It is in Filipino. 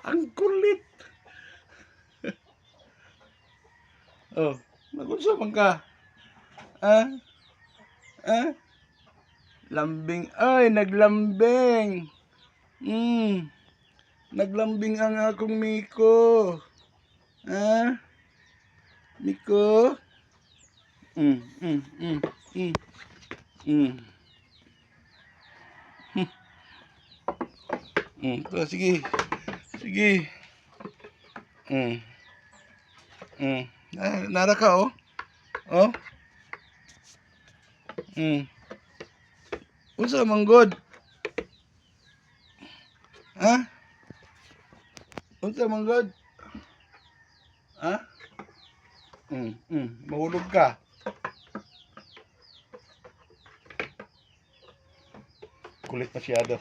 Ang kulit. Oh, nagunsa man ka? Ah? Ah? Lambing. Ay, naglambing. Naglambing ang akong Miko. Ah? Miko? Mm, mm, mm, mm, mm. Ito, sige. Sige. Mm, mm. Nara ka, oh. Oh. Unsa man god? Ha? Unsa man god? Ha? Mahulog ka. Kulit masyado.